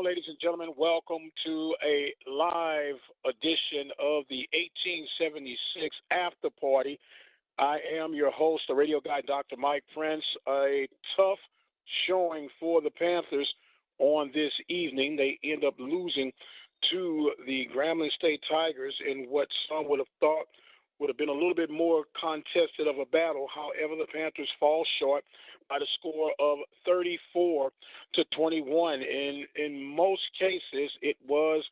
ladies and gentlemen. Welcome to a live edition of the 1876 After Party. I am your host, the radio guy, Dr. Mike Prince. A tough showing for the Panthers on this evening. They end up losing to the Grambling State Tigers in what some would have thought would have been a little bit more contested of a battle. However, the Panthers fall short by the score of 34-21. In most cases, it was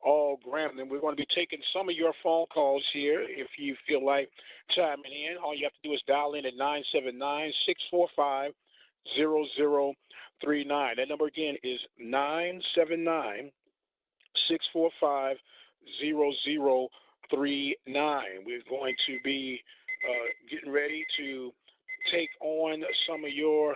all Grambling. We're going to be taking some of your phone calls here. If you feel like chiming in, all you have to do is dial in at 979-645-0039. That number again is 979-645-0039. We're going to be getting ready to take on some of your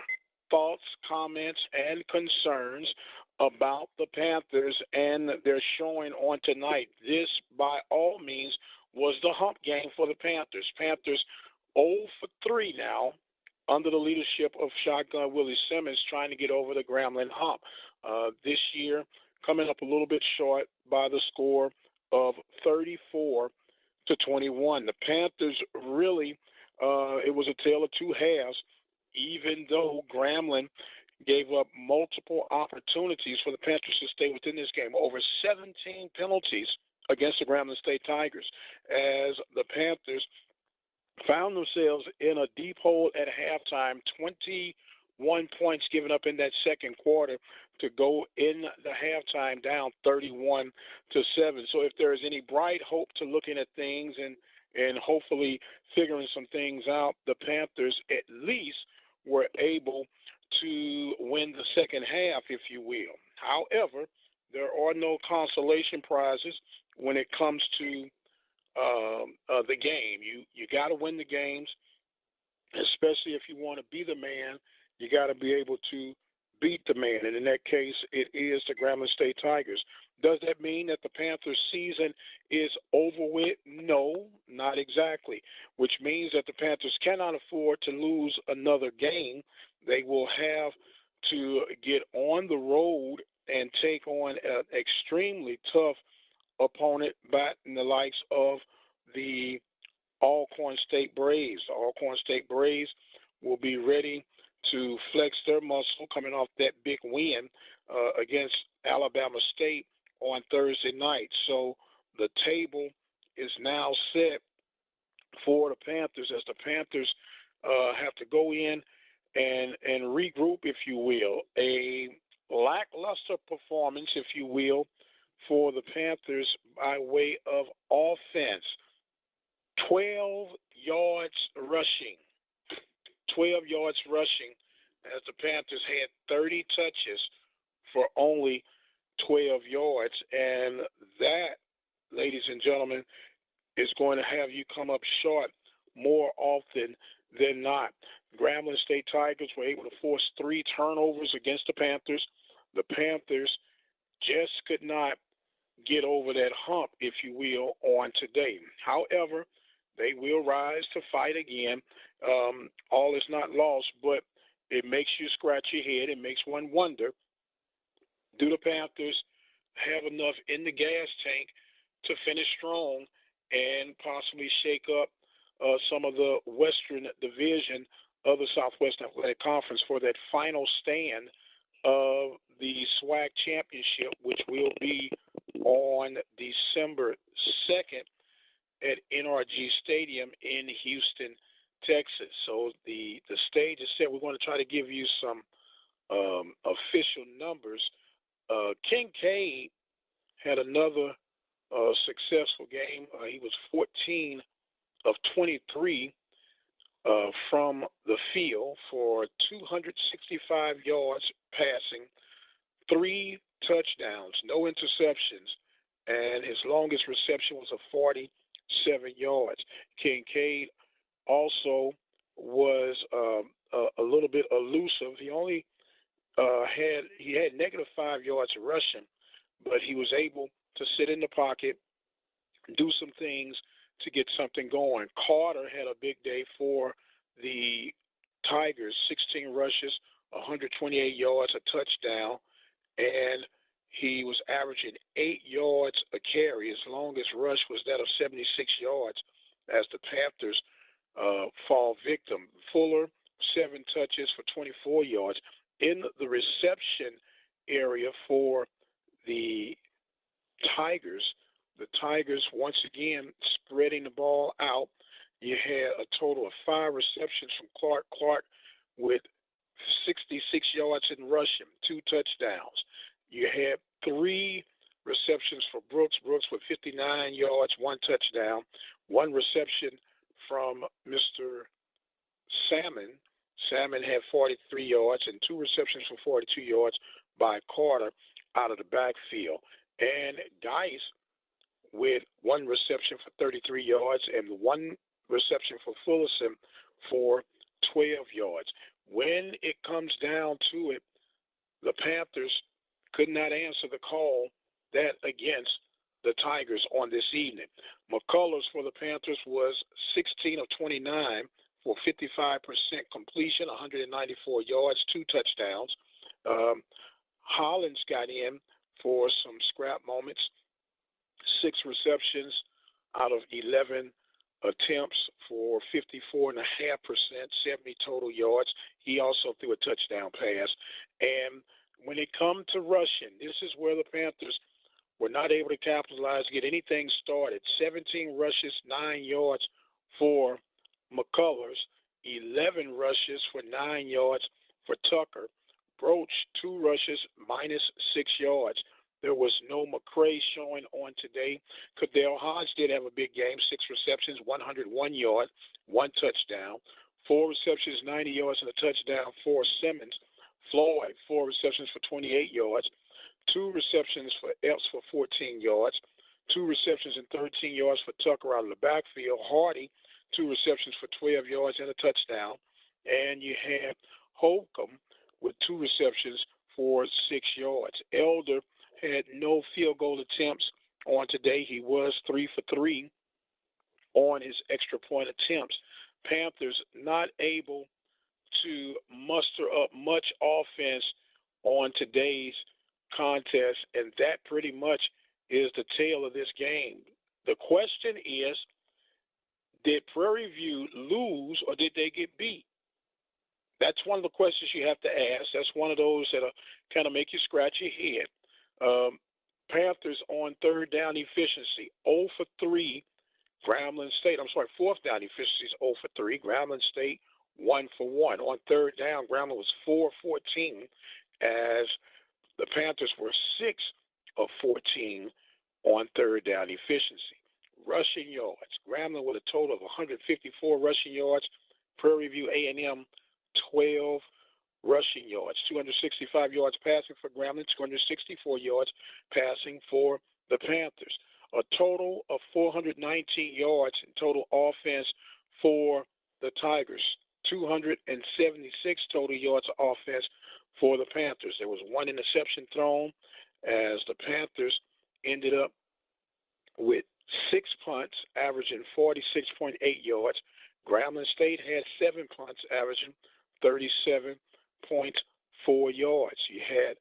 thoughts, comments, and concerns about the Panthers and their showing on tonight. This, by all means, was the hump game for the Panthers. Panthers 0-for-3 now under the leadership of Shotgun Willie Simmons, trying to get over the Grambling hump. This year, coming up a little bit short by the score of 34-21. The Panthers really, it was a tale of two halves, even though Grambling gave up multiple opportunities for the Panthers to stay within this game. Over 17 penalties against the Grambling State Tigers, as the Panthers found themselves in a deep hole at halftime, 21 points given up in that second quarter to go in the halftime down 31-7. So if there is any bright hope to looking at things and hopefully figuring some things out, the Panthers at least were able to win the second half, if you will. However, there are no consolation prizes when it comes to the game. You got to win the games, especially if you want to be the man. You got to be able to beat the man, and in that case, it is the Grambling State Tigers. Does that mean that the Panthers' season is over with? No, not exactly, which means that the Panthers cannot afford to lose another game. They will have to get on the road and take on an extremely tough opponent, batting the likes of the Alcorn State Braves. The Alcorn State Braves will be ready to flex their muscle coming off that big win against Alabama State on Thursday night. So the table is now set for the Panthers, as the Panthers have to go in and regroup, if you will. A lackluster performance, if you will, for the Panthers by way of offense. 12 yards rushing. 12 yards rushing, as the Panthers had 30 touches for only 12 yards. And that, ladies and gentlemen, is going to have you come up short more often than not. Grambling State Tigers were able to force 3 turnovers against the Panthers. The Panthers just could not get over that hump, if you will, on today. However, they will rise to fight again. All is not lost, but it makes you scratch your head. It makes one wonder, do the Panthers have enough in the gas tank to finish strong and possibly shake up some of the Western Division of the Southwestern Athletic Conference for that final stand of the SWAC Championship, which will be on December 2nd at NRG Stadium in Houston, Texas. So the stage is set. We're going to try to give you some official numbers. Kincaid had another successful game. He was 14 of 23 from the field for 265 yards passing, 3 touchdowns, no interceptions, and his longest reception was a 47 yards. Kincaid also was a little bit elusive. He only had -5 yards rushing, but he was able to sit in the pocket, do some things to get something going. Carter had a big day for the Tigers, 16 rushes, 128 yards, a touchdown, and He was averaging 8 yards a carry. His longest rush was that of 76 yards as the Panthers fall victim. Fuller, 7 touches for 24 yards. In the reception area for the Tigers once again spreading the ball out. You had a total of 5 receptions from Clark. Clark with 66 yards in rushing, 2 touchdowns. You had 3 receptions for Brooks. Brooks with 59 yards, 1 touchdown. 1 reception from Mr. Salmon. Salmon had 43 yards and 2 receptions for 42 yards by Carter out of the backfield. And Geis with 1 reception for 33 yards and 1 reception for Fullerson for 12 yards. When it comes down to it, the Panthers could not answer the call that against the Tigers on this evening. McCullers for the Panthers was 16 of 29 for 55% completion, 194 yards, 2 touchdowns. Hollins got in for some scrap moments, 6 receptions out of 11 attempts for 54.5%, 70 total yards. He also threw a touchdown pass. And when it comes to rushing, this is where the Panthers were not able to capitalize, get anything started. 17 rushes, 9 yards for McCullers, 11 rushes for 9 yards for Tucker. Broach, 2 rushes, minus 6 yards. There was no McCray showing on today. Cadell Hodge did have a big game, 6 receptions, 101 yards, 1 touchdown. 4 receptions, 90 yards, and a touchdown for Simmons. Floyd, 4 receptions for 28 yards. 2 receptions for Epps for 14 yards. 2 receptions and 13 yards for Tucker out of the backfield. Hardy, 2 receptions for 12 yards and a touchdown. And you have Holcomb with 2 receptions for 6 yards. Elder had no field goal attempts on today. He was 3 for 3 on his extra point attempts. Panthers not able to muster up much offense on today's contest, and that pretty much is the tale of this game. The question is, did Prairie View lose or did they get beat? That's one of the questions you have to ask. That's one of those that'll kind of make you scratch your head. Panthers on 3rd down efficiency, 0 for 3. Grambling State, 4th down efficiency is 0 for 3. Grambling State, 1 for 1. On 3rd down, Grambling was 4 for 14, as the Panthers were 6 of 14 on 3rd down efficiency. Rushing yards, Grambling with a total of 154 rushing yards. Prairie View A&M, 12 rushing yards, 265 yards passing for Grambling, 264 yards passing for the Panthers. A total of 419 yards in total offense for the Tigers, 276 total yards of offense for the Panthers. There was 1 interception thrown, as the Panthers ended up with 6 punts, averaging 46.8 yards. Grambling State had 7 punts, averaging 37.4 yards. You had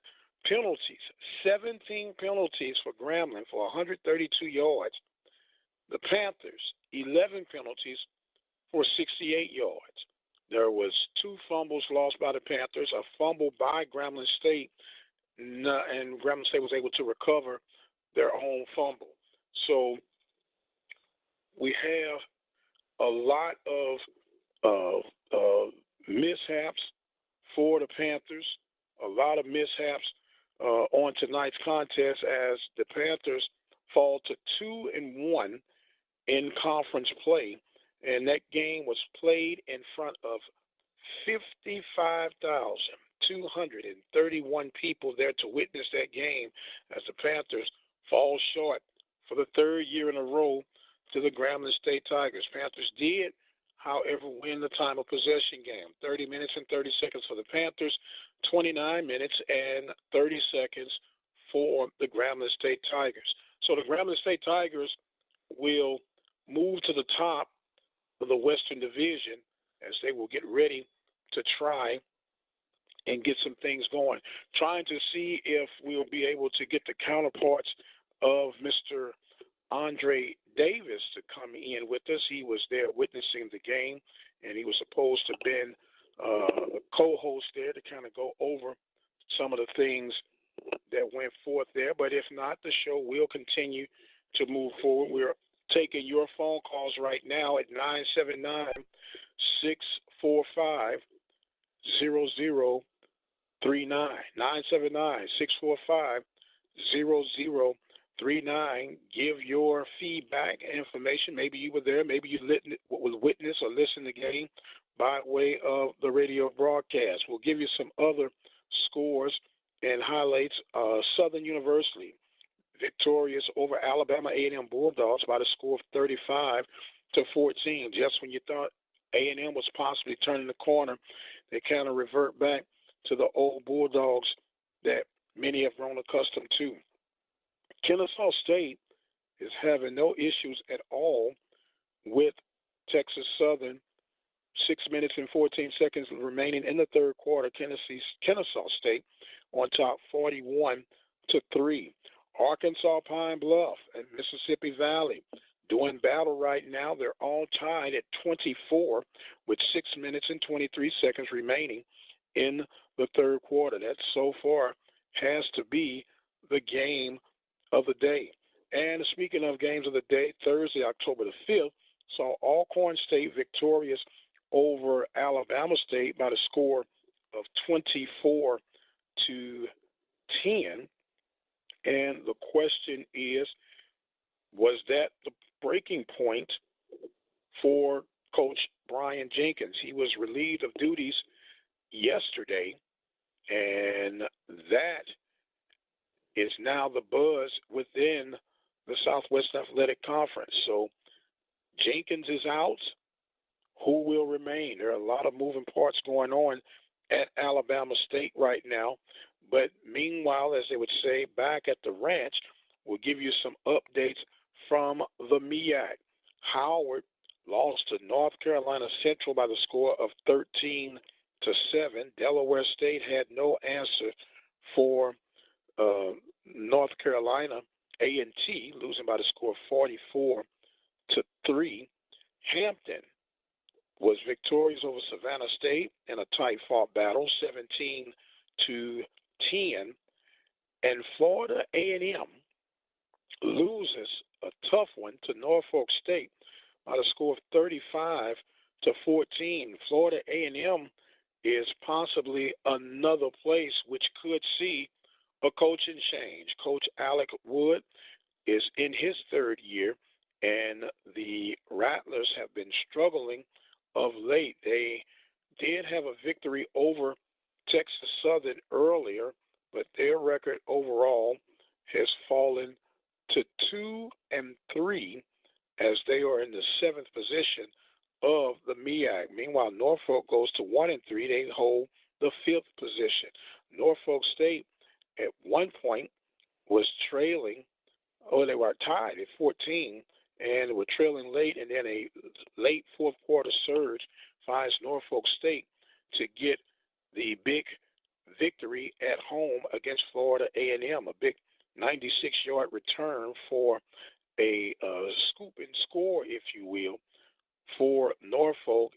penalties, 17 penalties for Grambling for 132 yards. The Panthers, 11 penalties for 68 yards. There was 2 fumbles lost by the Panthers, a fumble by Grambling State, and Grambling State was able to recover their own fumble. So we have a lot of mishaps for the Panthers, a lot of mishaps on tonight's contest, as the Panthers fall to 2-1 in conference play, and that game was played in front of 55,231 people there to witness that game, as the Panthers fall short for the 3rd year in a row to the Grambling State Tigers. Panthers did, however, win the time of possession game. 30 minutes and 30 seconds for the Panthers, 29 minutes and 30 seconds for the Grambling State Tigers. So the Grambling State Tigers will move to the top of the Western Division, as they will get ready to try and get some things going. Trying to see if we'll be able to get the counterparts of Mr. Andre Davis to come in with us. He was there witnessing the game, and he was supposed to have been the co-host there to kind of go over some of the things that went forth there. But if not, the show will continue to move forward. We're taking your phone calls right now at 979-645-0039. 979-645-0039. Give your feedback and information. Maybe you were there. Maybe you witness or listen to the game by way of the radio broadcast. We'll give you some other scores and highlights. Southern University victorious over Alabama A&M Bulldogs by the score of 35-14. Just when you thought A&M was possibly turning the corner, they kind of revert back to the old Bulldogs that many have grown accustomed to. Kennesaw State is having no issues at all with Texas Southern. 6 minutes and 14 seconds remaining in the third quarter. Kennesaw State on top 41-3. Arkansas Pine Bluff and Mississippi Valley doing battle right now. They're all tied at 24 with 6 minutes and 23 seconds remaining in the third quarter. That so far has to be the game of the day. And speaking of games of the day, Thursday, October the 5th, saw Alcorn State victorious over Alabama State by the score of 24-10. And the question is, was that the breaking point for Coach Brian Jenkins? He was relieved of duties yesterday, and that is now the buzz within the Southwest Athletic Conference. So Jenkins is out. Who will remain? There are a lot of moving parts going on at Alabama State right now. But meanwhile, as they would say, back at the ranch, we'll give you some updates from the MEAC. Howard lost to North Carolina Central by the score of 13-7. Delaware State had no answer for North Carolina A&T, losing by the score of 44-3. Hampton was victorious over Savannah State in a tight-fought battle, 17-10. And Florida A&M loses a tough one to Norfolk State by the score of 35-14. Florida A&M is possibly another place which could see a coaching change. Coach Alec Wood is in his third year, and the Rattlers have been struggling of late. They did have a victory over Texas Southern earlier, but their record overall has fallen to 2-3 as they are in the 7th position of the MEAC. Meanwhile, Norfolk goes to 1-3. They hold the 5th position. Norfolk State at one point was trailing, or they were tied at 14, and were trailing late, and then a late fourth quarter surge finds Norfolk State to get the big victory at home against Florida A&M, a big 96-yard return for a scoop and score, if you will, for Norfolk,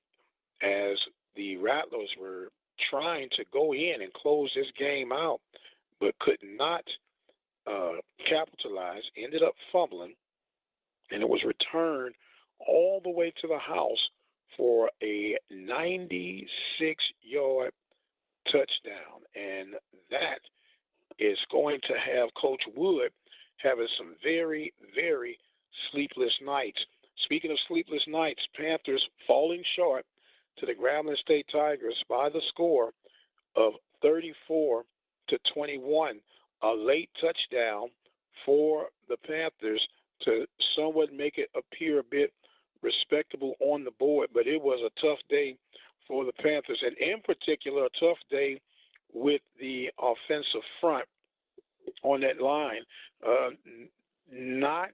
as the Rattlers were trying to go in and close this game out, but could not capitalize, ended up fumbling, and it was returned all the way to the house for a 96-yard touchdown. And that is going to have Coach Wood having some very, very sleepless nights. Speaking of sleepless nights, Panthers falling short to the Grambling State Tigers by the score of 34-21. A late touchdown for the Panthers to somewhat make it appear a bit respectable on the board, but it was a tough day for the Panthers, and in particular, a tough day with the offensive front on that line, not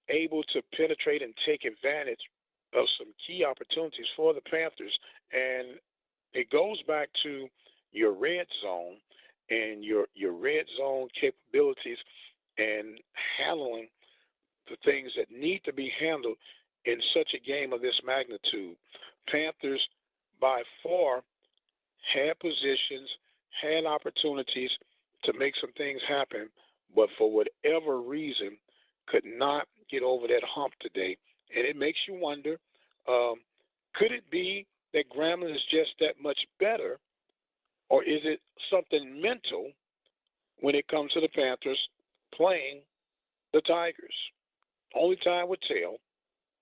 able to penetrate and take advantage of some key opportunities for the Panthers. And it goes back to your red zone and your red zone capabilities and handling the things that need to be handled in such a game of this magnitude. Panthers by far had positions, had opportunities to make some things happen, but for whatever reason could not get over that hump today. And it makes you wonder, could it be that Grambling is just that much better, or is it something mental when it comes to the Panthers playing the Tigers? Only time would tell,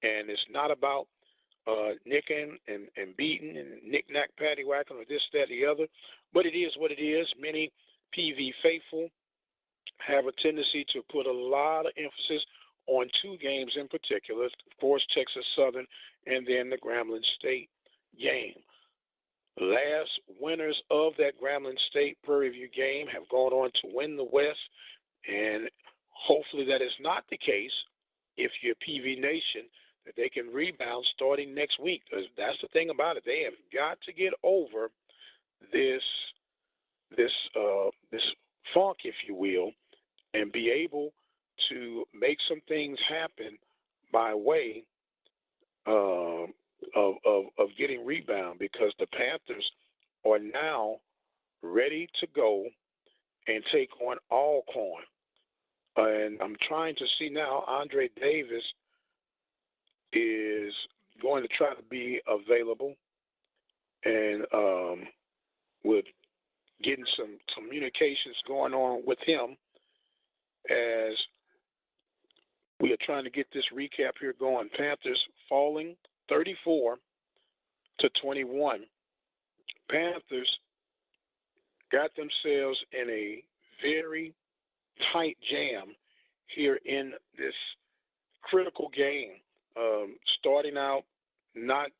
and it's not about nicking and beating and knick-knack, paddywhacking, or this, that, the other, but it is what it is. Many PV faithful have a tendency to put a lot of emphasis on two games in particular, of course, Texas Southern and then the Grambling State game. Last winners of that Grambling State Prairie View game have gone on to win the West, and hopefully that is not the case if you're PV Nation, that they can rebound starting next week. That's the thing about it. They have got to get over this funk, if you will, and be able to make some things happen by way of getting rebound, because the Panthers are now ready to go and take on Alcorn. And I'm trying to see now, Andre Davis is going to try to be available, and with getting some communications going on with him as we are trying to get this recap here going. Panthers falling 34-21. Panthers got themselves in a very tight jam here in this critical game, starting out not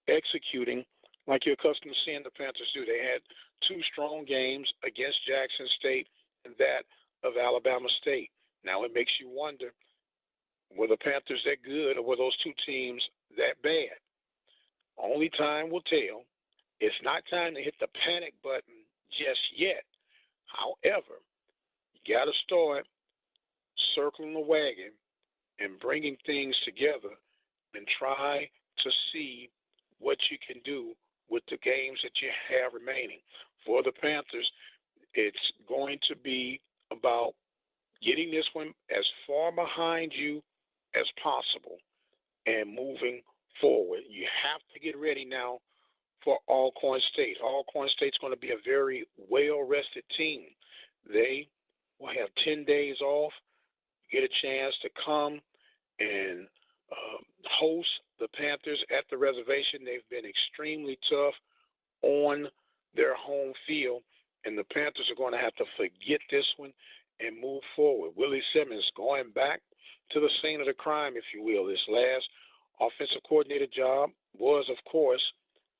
executing like you're accustomed to seeing the Panthers do. They had two strong games against Jackson State and that of Alabama State. Now it makes you wonder, were the Panthers that good, or were those two teams that bad? Only time will tell. It's not time to hit the panic button just yet. However, you got to start circling the wagon and bringing things together and try to see what you can do with the games that you have remaining. For the Panthers, it's going to be about getting this one as far behind you as possible and moving forward. You have to get ready now for Alcorn State. Alcorn State's going to be a very well-rested team. They will have 10 days off, get a chance to come and host the Panthers at the reservation. They've been extremely tough on their home field, and the Panthers are going to have to forget this one and move forward. Willie Simmons going back to the scene of the crime, if you will. This last offensive coordinator job was, of course,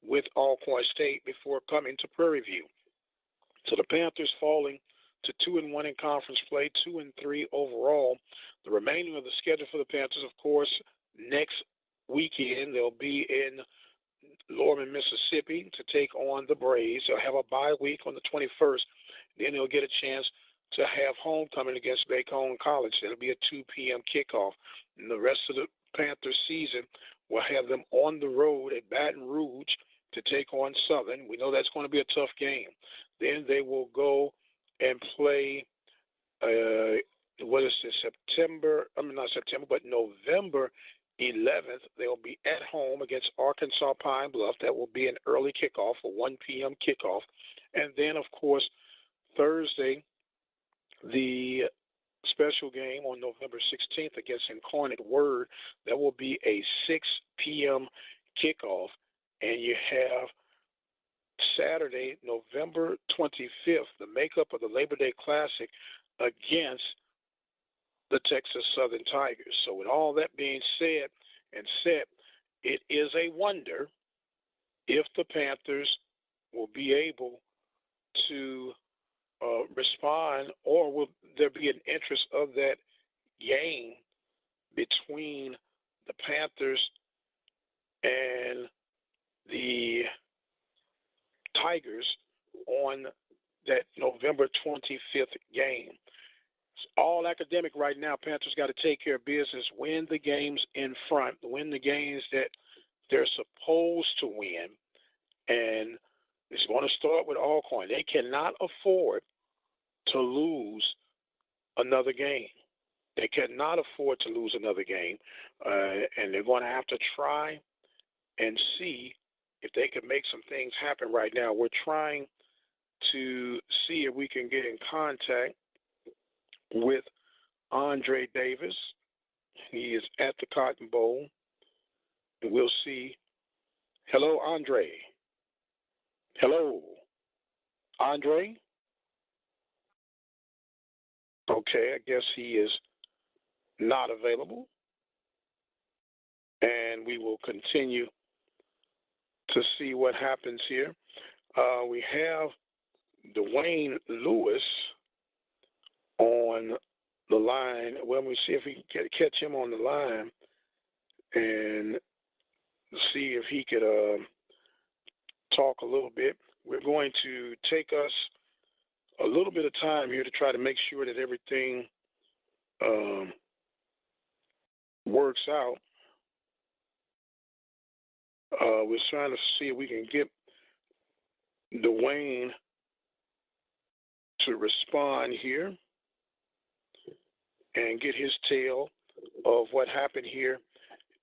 with Alcorn State before coming to Prairie View. So the Panthers falling to 2-1 in conference play, 2-3 overall. The remaining of the schedule for the Panthers, of course, next weekend they'll be in Lorman, Mississippi to take on the Braves. They'll have a bye week on the 21st. Then they'll get a chance to have homecoming against Bacone College. That'll be a 2 p.m. kickoff. And the rest of the Panthers season will have them on the road at Baton Rouge to take on Southern. We know that's going to be a tough game. Then they will go and play, November 11th, they'll be at home against Arkansas Pine Bluff. That will be an early kickoff, a 1 p.m. kickoff. And then, of course, Thursday, the special game on November 16th against Incarnate Word. That will be a 6 p.m. kickoff. And you have Saturday, November 25th, the makeup of the Labor Day Classic against the Texas Southern Tigers. So with all that being said and set, it is a wonder if the Panthers will be able to respond, or will there be an interest of that game between the Panthers and the Tigers on that November 25th game. It's all academic right now. Panthers got to take care of business, win the games in front, win the games that they're supposed to win, and it's going to start with Alcorn. They cannot afford to lose another game. They cannot afford to lose another game, and they're going to have to try and see if they can make some things happen right now. We're trying to see if we can get in contact with Andre Davis. He is at the Cotton Bowl, and we'll see. Hello, Andre. Hello, Andre. Okay, I guess he is not available, and we will continue to see what happens here. We have Dwayne Lewis on the line. Well, let me see if we can catch him on the line and see if he could talk a little bit. We're going to take us a little bit of time here to try to make sure that everything works out. We're trying to see if we can get Dwayne to respond here and get his tale of what happened here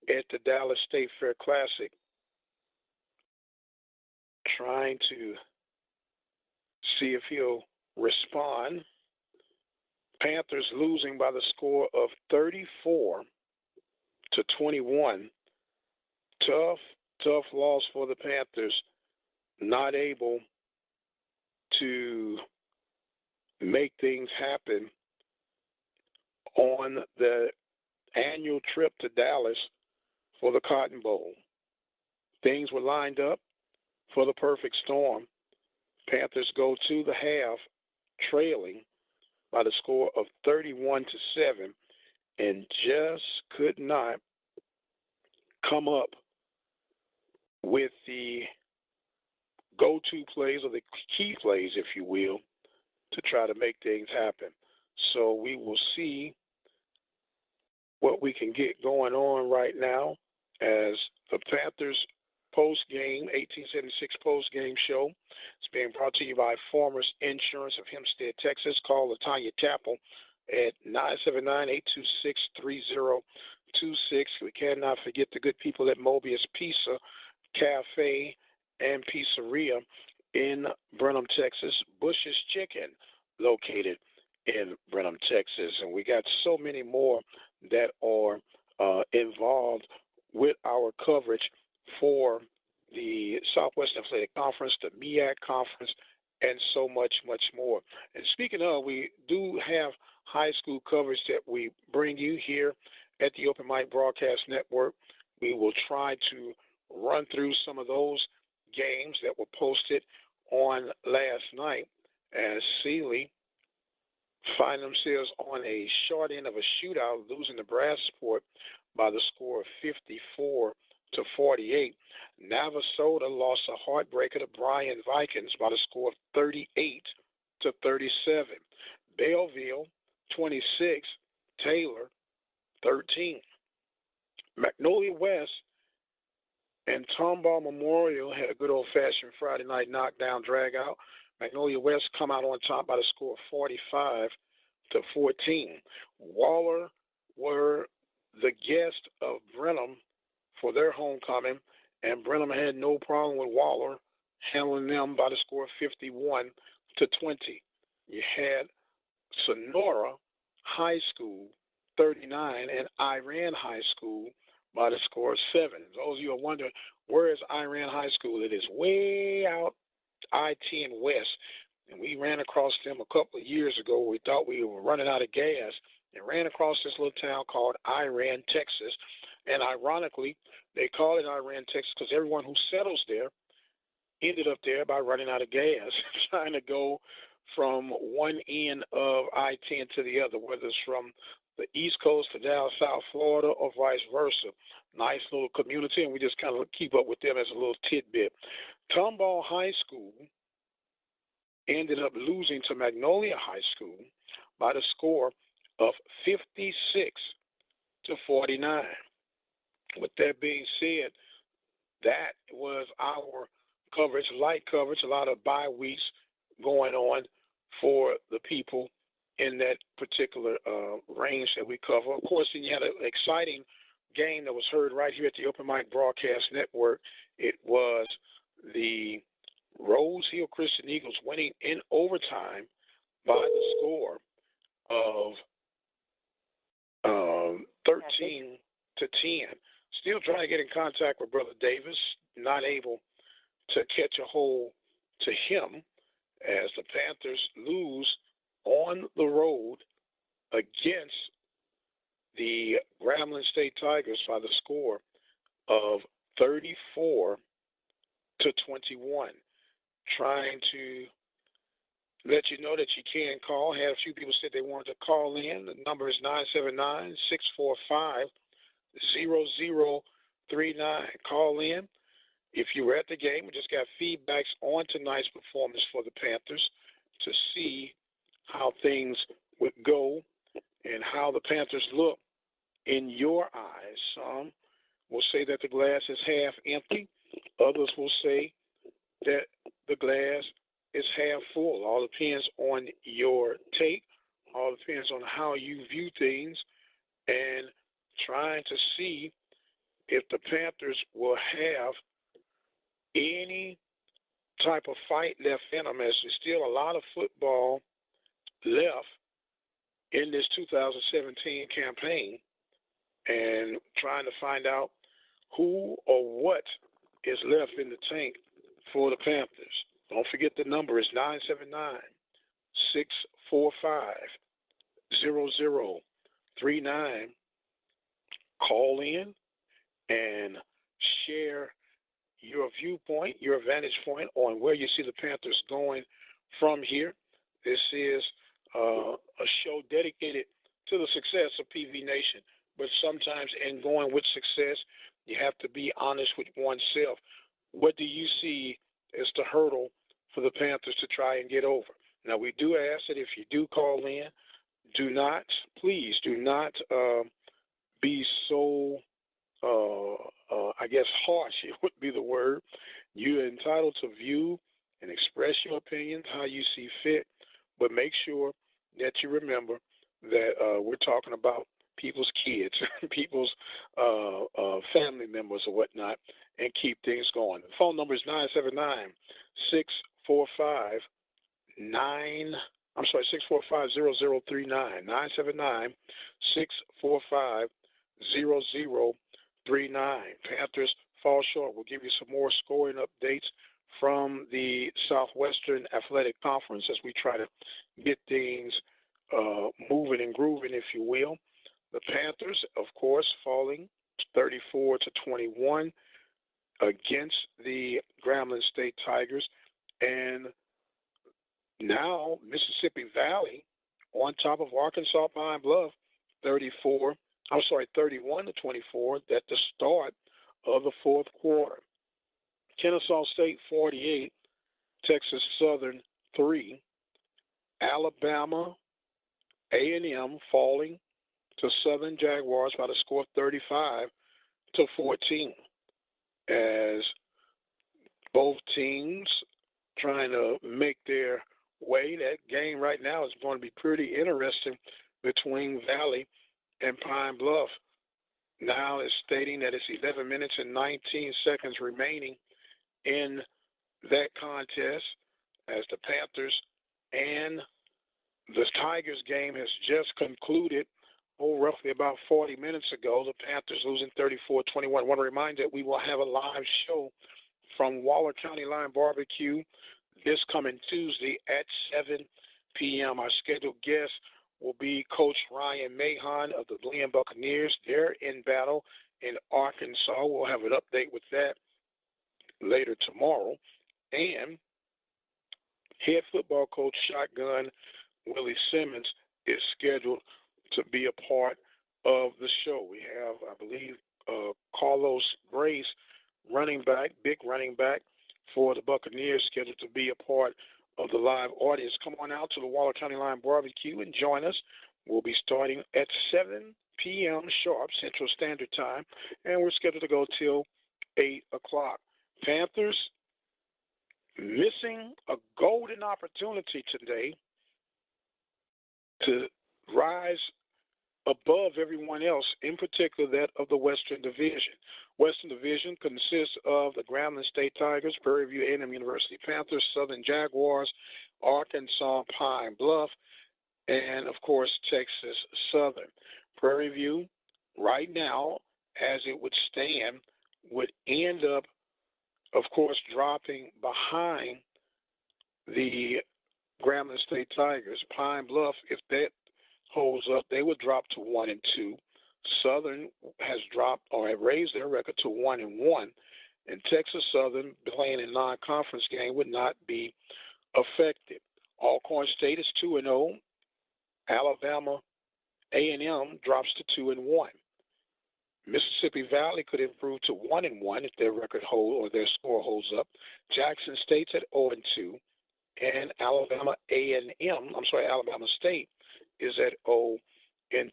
at the Dallas State Fair Classic. Trying to see if he'll respond. Panthers losing by the score of 34-21. Tough loss for the Panthers. Not able to make things happen on the annual trip to Dallas for the Cotton Bowl. Things were lined up for the perfect storm. Panthers go to the half trailing by the score of 31-7 and just could not come up with the go-to plays or the key plays, if you will, to try to make things happen. So we will see what we can get going on right now as the Panthers post-game, 1876 post-game show. It's being brought to you by Farmers Insurance of Hempstead, Texas. Call LaTanya Tapple at 979-826-3026. We cannot forget the good people at Mobius Pizza Cafe and Pizzeria in Brenham, Texas. Bush's Chicken, located in Brenham, Texas. And we got so many more that are involved with our coverage for the Southwest Athletic Conference, the MEAC Conference, and so much, much more. And speaking of, we do have high school coverage that we bring you here at the Open Mic Broadcast Network. We will try to run through some of those games that were posted on last night as Sealy find themselves on a short end of a shootout, losing the Bradsport by the score of 54-48. Navasota lost a heartbreaker to Bryan Vikings by the score of 38-37. Belleville 26, Taylor 13. Magnolia West and Tomball Memorial had a good old-fashioned Friday night knockdown drag-out. Magnolia West come out on top by the score of 45-14. Waller were the guest of Brenham for their homecoming, and Brenham had no problem with Waller handling them by the score of 51-20. You had Sonora High School 39 and Iran High School by the score of 7. Those of you are wondering, where is Iran High School? It is way out I-10 West, and we ran across them a couple of years ago. We thought we were running out of gas and ran across this little town called Iran, Texas. And ironically, they call it Iran, Texas because everyone who settles there ended up there by running out of gas, trying to go from one end of I-10 to the other, whether it's from the East Coast to down South Florida or vice versa. Nice little community, and we just kind of keep up with them as a little tidbit. Tomball High School ended up losing to Magnolia High School by the score of 56-49. With that being said, that was our coverage, light coverage, a lot of bye weeks going on for the people in that particular range that we cover. Of course, then you had an exciting game that was heard right here at the Open Mic Broadcast Network. It was the Rose Hill Christian Eagles winning in overtime by the score of 13-10. Still trying to get in contact with Brother Davis, not able to catch a hold to him as the Panthers lose on the road against the Grambling State Tigers by the score of 34-21. Trying to let you know that you can call. Had a few people said they wanted to call in. The number is 979-645-0039. Call in. If you were at the game, we just got feedbacks on tonight's performance for the Panthers to see how things would go and how the Panthers look in your eyes. Some will say that the glass is half empty. Others will say that the glass is half full. All depends on your take. All depends on how you view things and trying to see if the Panthers will have any type of fight left in them, as there's still a lot of football left in this 2017 campaign, and trying to find out who or what is left in the tank for the Panthers. Don't forget the number is 979-645-0039. Call in and share your viewpoint, your vantage point on where you see the Panthers going from here. This is a show dedicated to the success of PV Nation, but sometimes in going with success, you have to be honest with oneself. What do you see as the hurdle for the Panthers to try and get over? Now, we do ask that if you do call in, please do not be so, I guess, harsh, it would be the word. You're entitled to view and express your opinions how you see fit, but make sure that you remember that we're talking about people's kids, people's family members or whatnot, and keep things going. The phone number is 979-645-0039, 979-645-0039. Panthers fall short. We'll give you some more scoring updates from the Southwestern Athletic Conference as we try to get things moving and grooving, if you will. The Panthers, of course, falling 34-21 against the Grambling State Tigers. And now Mississippi Valley on top of Arkansas Pine Bluff, 31-24 at the start of the fourth quarter. Kennesaw State 48, Texas Southern 3. Alabama A&M falling to Southern Jaguars by the score of 35-14, as both teams trying to make their way. That game right now is going to be pretty interesting between Valley and Pine Bluff. Now it's stating that it's 11 minutes and 19 seconds remaining in that contest, as the Panthers and the Tigers game has just concluded roughly about 40 minutes ago. The Panthers losing 34-21. I want to remind you that we will have a live show from Waller County Line Barbecue this coming Tuesday at 7 p.m. Our scheduled guest will be Coach Ryan Mahon of the Glen Buccaneers. They're in battle in Arkansas. We'll have an update with that later tomorrow. And head football coach Shotgun Willie Simmons is scheduled to be a part of the show. We have, I believe, Carlos Grace, big running back for the Buccaneers, scheduled to be a part of the live audience, come on out to the Waller County Line Barbecue and join us. We'll be starting at 7 p.m. sharp Central Standard Time, and we're scheduled to go till 8 o'clock. Panthers missing a golden opportunity today to rise above everyone else, in particular that of the Western Division. Western Division consists of the Grambling State Tigers, Prairie View A&M University Panthers, Southern Jaguars, Arkansas Pine Bluff, and, of course, Texas Southern. Prairie View, right now, as it would stand, would end up, of course, dropping behind the Grambling State Tigers. Pine Bluff, if that holds up, they would drop to 1-2. Southern has dropped or have raised their record to 1-1, and Texas Southern playing in non-conference game would not be affected. Alcorn State is 2-0. Alabama A&M drops to 2-1. Mississippi Valley could improve to 1-1 if their record hold or their score holds up. Jackson State's at 0-2, and Alabama State is at 0-2. A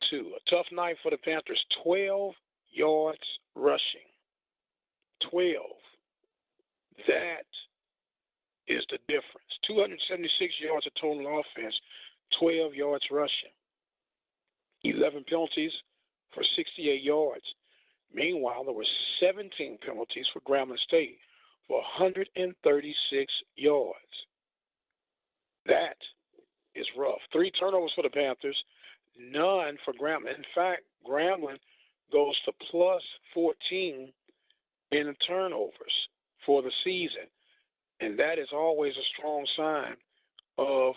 tough night for the Panthers. 12 yards rushing. 12. That is the difference. 276 yards of total offense, 12 yards rushing. 11 penalties for 68 yards. Meanwhile, there were 17 penalties for Grambling State for 136 yards. That is rough. 3 turnovers for the Panthers, none for Grambling. In fact, Grambling goes to plus 14 in the turnovers for the season, and that is always a strong sign of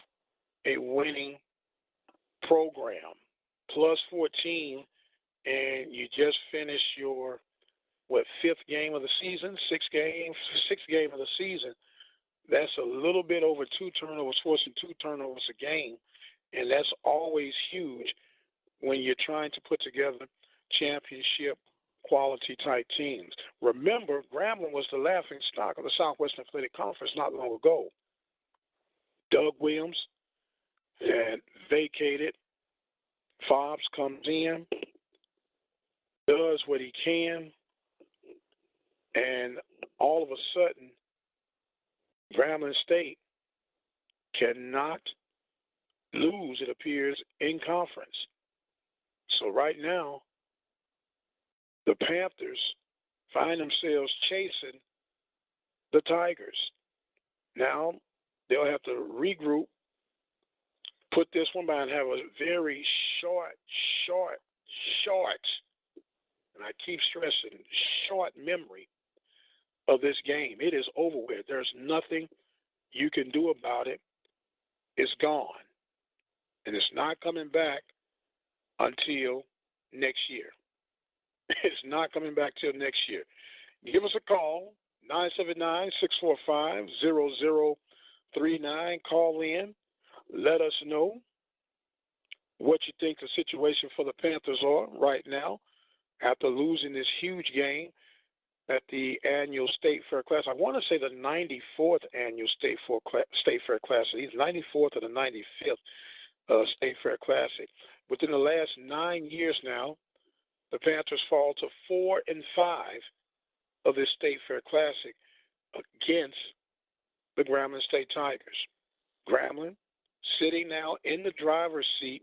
a winning program. Plus 14, and you just finished your, fifth game of the season, sixth game of the season. That's a little bit over 2 turnovers, forcing 2 turnovers a game, and that's always huge when you're trying to put together championship quality type teams. Remember, Grambling was the laughing stock of the Southwestern Athletic Conference not long ago. Doug Williams had vacated. Fobbs comes in, does what he can, and all of a sudden, Grambling State cannot lose, it appears, in conference. So right now, the Panthers find themselves chasing the Tigers. Now, they'll have to regroup, put this one by, and have a very short, and I keep stressing, short memory of this game. It is over with. There's nothing you can do about it. It's gone. And it's not coming back until next year. It's not coming back till next year. Give us a call, 979-645-0039. Call in. Let us know what you think the situation for the Panthers are right now after losing this huge game at the annual State Fair Classic. I want to say the 94th annual State Fair Classic. It's 94th or the 95th State Fair Classic. Within the last 9 years now, the Panthers fall to 4-5 of this State Fair Classic against the Grambling State Tigers. Grambling sitting now in the driver's seat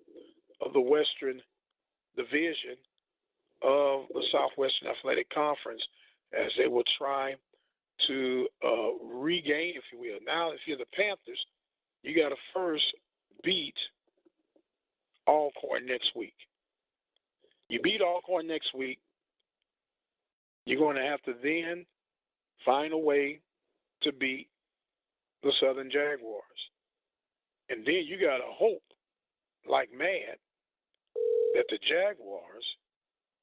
of the Western Division of the Southwestern Athletic Conference as they will try to regain, if you will. Now, if you're the Panthers, you got to first beat Alcorn next week. You beat Alcorn next week, you're going to have to then find a way to beat the Southern Jaguars. And then you got to hope, like mad, that the Jaguars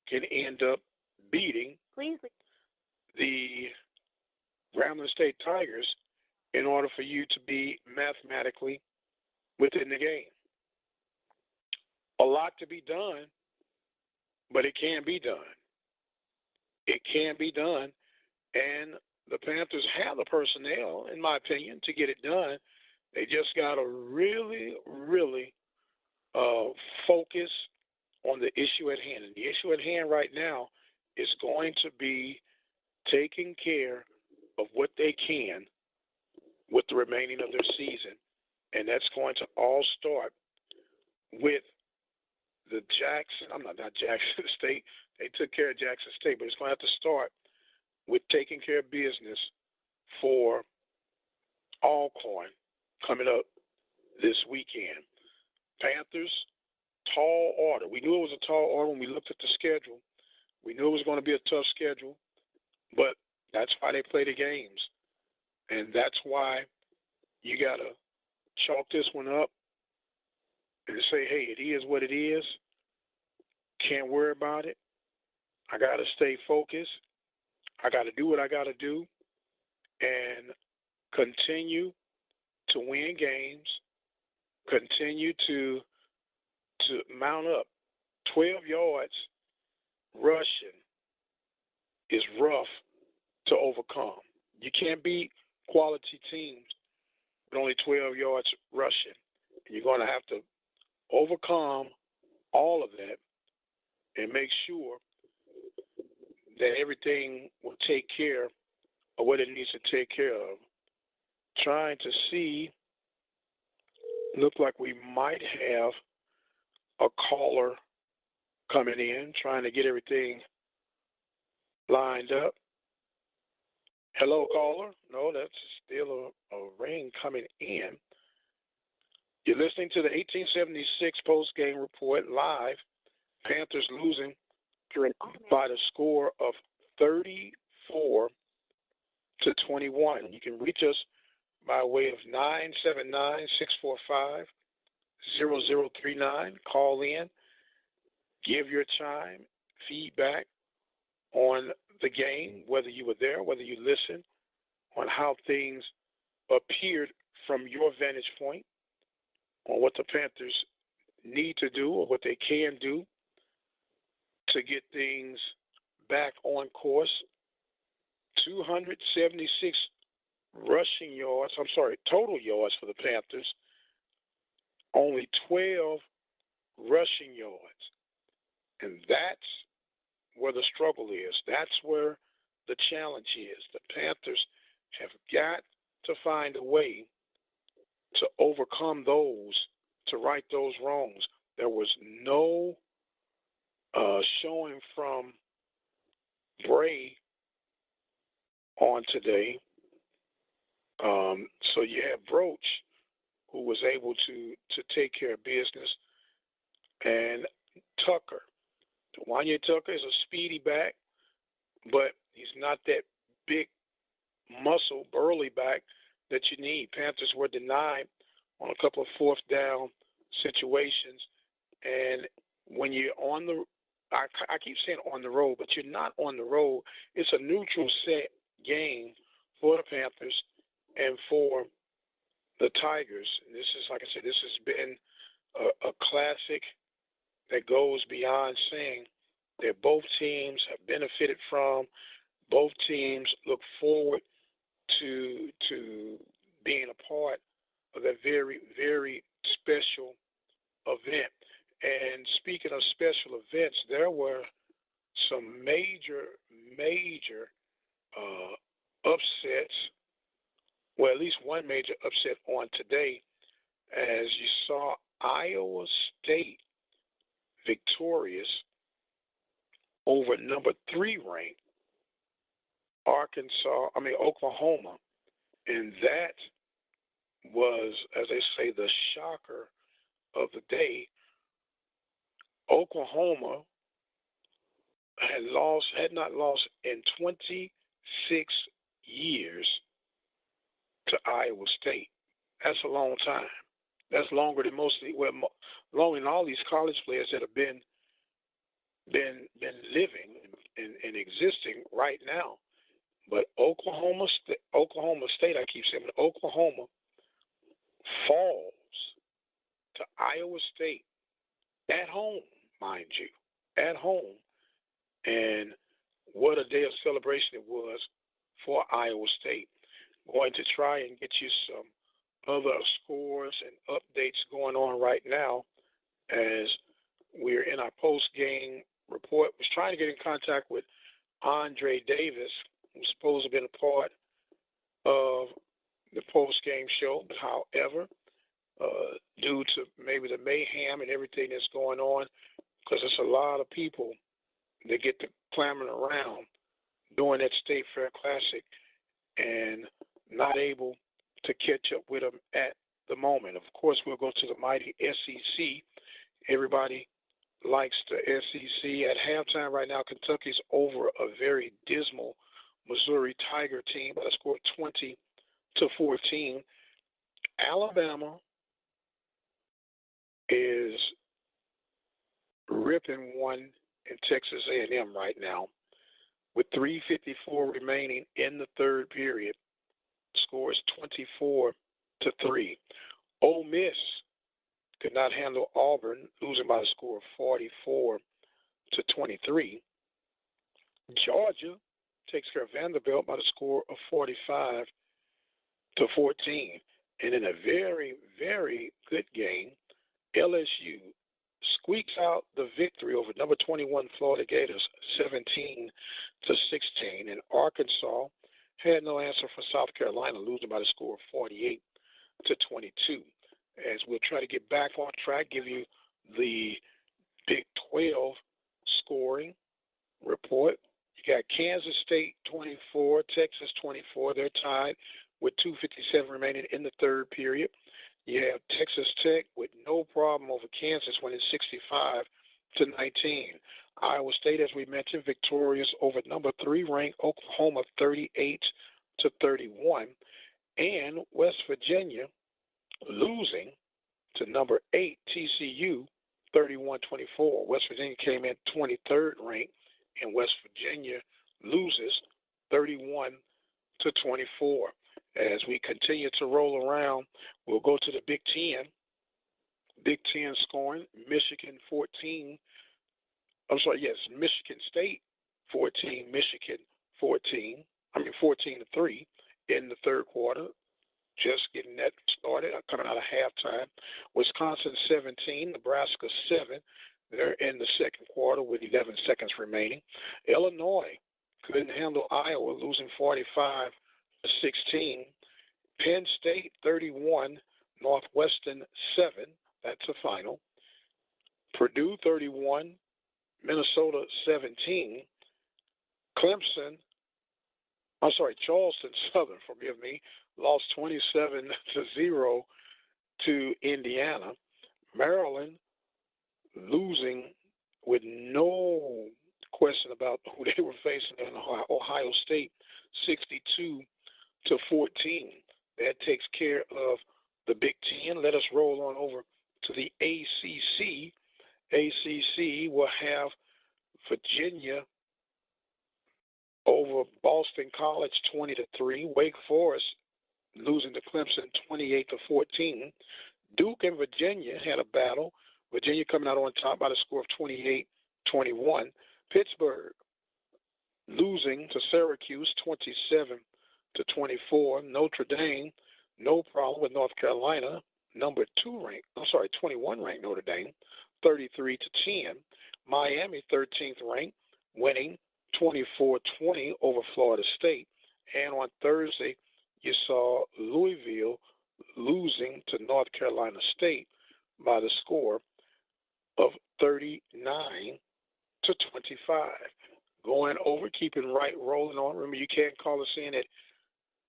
can end up beating the Grambling State Tigers in order for you to be mathematically within the game. A lot to be done, but it can be done. It can be done, and the Panthers have the personnel, in my opinion, to get it done. They just got to really, really focus on the issue at hand. And the issue at hand right now is going to be taking care of what they can with the remaining of their season. And that's going to all start with the not Jackson State. They took care of Jackson State, but it's going to have to start with taking care of business for Alcorn coming up this weekend. Panthers, tall order. We knew it was a tall order when we looked at the schedule. We knew it was going to be a tough schedule, but that's why they play the games. And that's why you got to chalk this one up and say, hey, it is what it is. Can't worry about it. I got to stay focused. I got to do what I got to do and continue to win games, continue to mount up. 12 yards rushing is rough to overcome. You can't beat quality teams with only 12 yards rushing. You're going to have to overcome all of that and make sure that everything will take care of what it needs to take care of. Trying to see, look like we might have a caller coming in, trying to get everything lined up. Hello, caller. No, that's still a ring coming in. You're listening to the 1876 post-game report live. Panthers losing by the score of 34-21. You can reach us by way of 979-645-0039. Call in, give your chime, feedback on the game, whether you were there, whether you listened, on how things appeared from your vantage point, on what the Panthers need to do or what they can do to get things back on course. 276 total yards for the Panthers, only 12 rushing yards. And that's where the struggle is. That's where the challenge is. The Panthers have got to find a way to overcome those, to right those wrongs. There was no showing from Bray on today. So you have Broach, who was able to take care of business, and Tucker. Wanya Tucker is a speedy back, but he's not that big muscle, burly back that you need. Panthers were denied on a couple of fourth down situations, and when you're on the I keep saying on the road, but you're not on the road. It's a neutral set game for the Panthers and for the Tigers. And this is, like I said, this has been a classic that goes beyond saying that both teams have benefited from. Both teams look forward to being a part of that very, very special event. And speaking of special events, there were some major upsets. Well, at least one major upset on today, as you saw Iowa State victorious over number 3 ranked Oklahoma. And that was, as they say, the shocker of the day. Oklahoma had not lost in 26 years to Iowa State. That's a long time. That's longer than longer than all these college players that have been living and existing right now. But Oklahoma State, I keep saying, Oklahoma falls to Iowa State at home, mind you, at home. And what a day of celebration it was for Iowa State. Going to try and get you some other scores and updates going on right now as we're in our post-game report. Was trying to get in contact with Andre Davis, who's supposed to have been a part of the post-game show, but however, due to maybe the mayhem and everything that's going on, because there's a lot of people that get to clamoring around during that State Fair Classic and not able to catch up with them at the moment. Of course, we'll go to the mighty SEC. Everybody likes the SEC. At halftime right now, Kentucky's over a very dismal Missouri Tiger team by a score of 20-14. Alabama is ripping one in Texas A&M right now with 3:54 remaining in the third period. Score is 24-3. Ole Miss could not handle Auburn, losing by a score of 44-23. Georgia takes care of Vanderbilt by the score of 45-14. And in a very, very good game, LSU squeaks out the victory over number 21 Florida Gators 17-16. And Arkansas had no answer for South Carolina, losing by the score of 48-22. As we'll try to get back on track, give you the Big 12 scoring report. You got Kansas State 24, Texas 24. They're tied with 2:57 remaining in the third period. You have Texas Tech with no problem over Kansas, winning 65-19. Iowa State, as we mentioned, victorious over number 3 ranked Oklahoma 38-31. And West Virginia losing to number 8 TCU 31-24. West Virginia came in 23rd ranked, and West Virginia loses 31-24. As we continue to roll around, we'll go to the Big Ten. Big Ten scoring: Michigan 14. Michigan State 14, Michigan 14. 14-3 in the third quarter. Just getting that started, coming out of halftime. Wisconsin 17, Nebraska 7. They're in the second quarter with 11 seconds remaining. Illinois couldn't handle Iowa, losing 45-16. Penn State 31, Northwestern 7. That's the final. Purdue 31, Minnesota 17. Charleston Southern, lost 27-0 to Indiana. Maryland losing with no question about who they were facing in Ohio State, 62-14. That takes care of the Big Ten. Let us roll on over to the ACC. ACC will have Virginia over Boston College 20-3. Wake Forest losing to Clemson 28-14. Duke and Virginia had a battle. Virginia coming out on top by the score of 28-21. Pittsburgh losing to Syracuse 27-24. Notre Dame, no problem with North Carolina, 21 ranked Notre Dame, 33-10. Miami, 13th ranked, winning 24-20 over Florida State. And on Thursday, you saw Louisville losing to North Carolina State by the score of 39-25. Going over, keeping rolling on. Remember, you can call us in at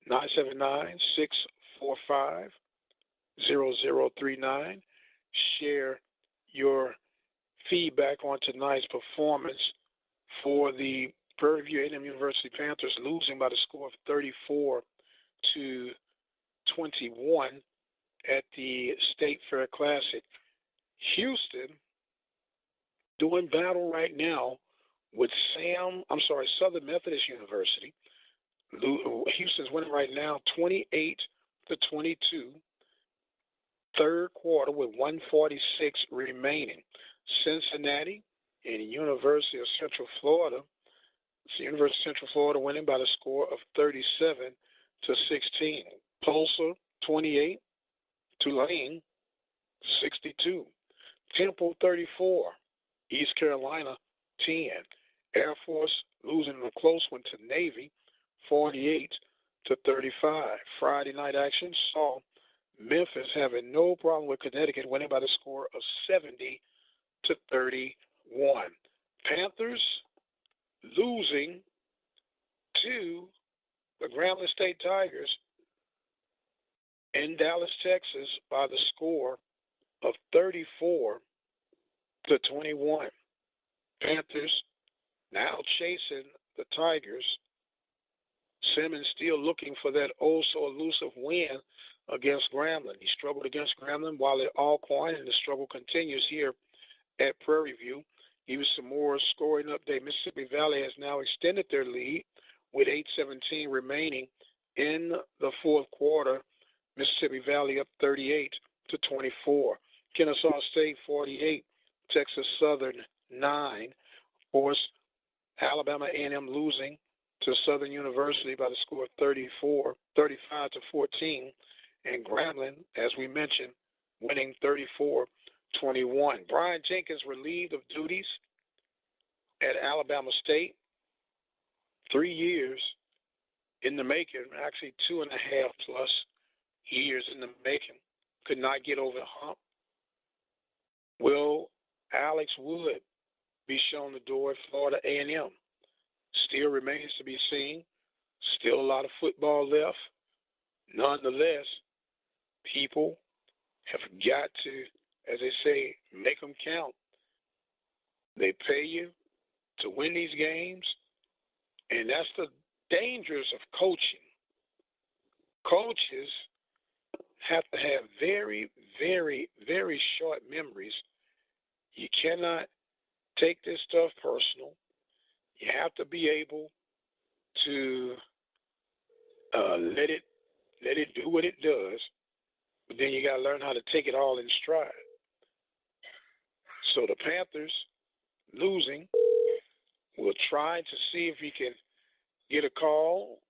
979-645-0039. Share your feedback on tonight's performance for the Prairie View A&M University Panthers, losing by the score of 34-21 at the State Fair Classic. Houston doing battle right now with Southern Methodist University. Houston's winning right now 28-22. Third quarter with 1:46 remaining. Cincinnati and the University of Central Florida. It's the University of Central Florida winning by the score of 37-16. Tulsa 28, Tulane 62. Temple 34. East Carolina 10. Air Force losing a close one to Navy 48-35. Friday night action saw Memphis having no problem with Connecticut winning by the score of 70-31. Panthers losing to the Grambling State Tigers in Dallas, Texas by the score of 34-21. Panthers now chasing the Tigers. Simmons still looking for that oh-so-elusive win against Grambling. He struggled against Grambling while at Alcorn, and the struggle continues here at Prairie View. Give you some more scoring update. Mississippi Valley has now extended their lead with 8:17 remaining in the fourth quarter. Mississippi Valley up 38-24. Kennesaw State 48, Texas Southern 9. Of course, Alabama A&M losing to Southern University by the score of 35-14. And Grambling, as we mentioned, winning 34-21. Brian Jenkins relieved of duties at Alabama State. 3 years in the making, actually 2.5 plus years in the making. Could not get over the hump. Will Alex Wood be shown the door at Florida A&M? Still remains to be seen. Still a lot of football left. Nonetheless, people have got to, as they say, make them count. They pay you to win these games, and that's the dangers of coaching. Coaches have to have very, very, very short memories. You cannot take this stuff personal. You have to be able to let it do what it does, but then you got to learn how to take it all in stride. So the Panthers losing. We'll try to see if we can get a call.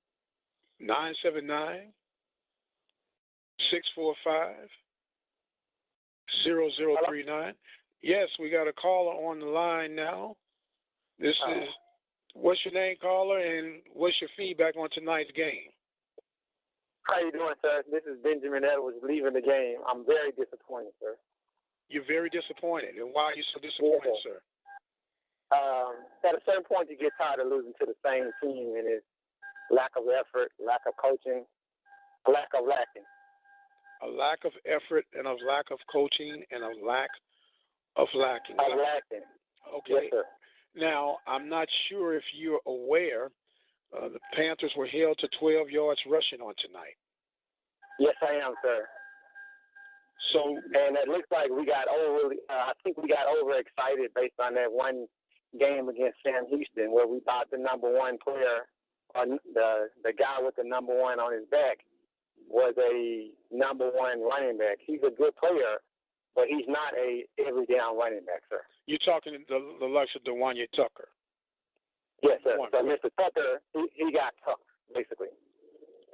979-645-0039. Yes, we got a caller on the line now. This is, what's your name, caller, and what's your feedback on tonight's game? How you doing, sir? This is Benjamin Edwards leaving the game. I'm very disappointed, sir. You're very disappointed. And why are you so disappointed, yes, sir? At a certain point, you get tired of losing to the same team, and it's lack of effort, lack of coaching, a lack of lacking. A lack of effort and a lack of coaching and a lack of lacking. Of lacking. Okay. Yes, sir. Now, I'm not sure if you're aware, the Panthers were held to 12 yards rushing on tonight. Yes, I am, sir. So, and it looks like we got I think we got overexcited based on that one game against Sam Houston where we thought the number one player, or the guy with the number one on his back, was a number one running back. He's a good player, but he's not a every down running back, sir. You're talking the likes of DeWanya Tucker. Yes, sir. So Mr. Tucker, he got tough, basically.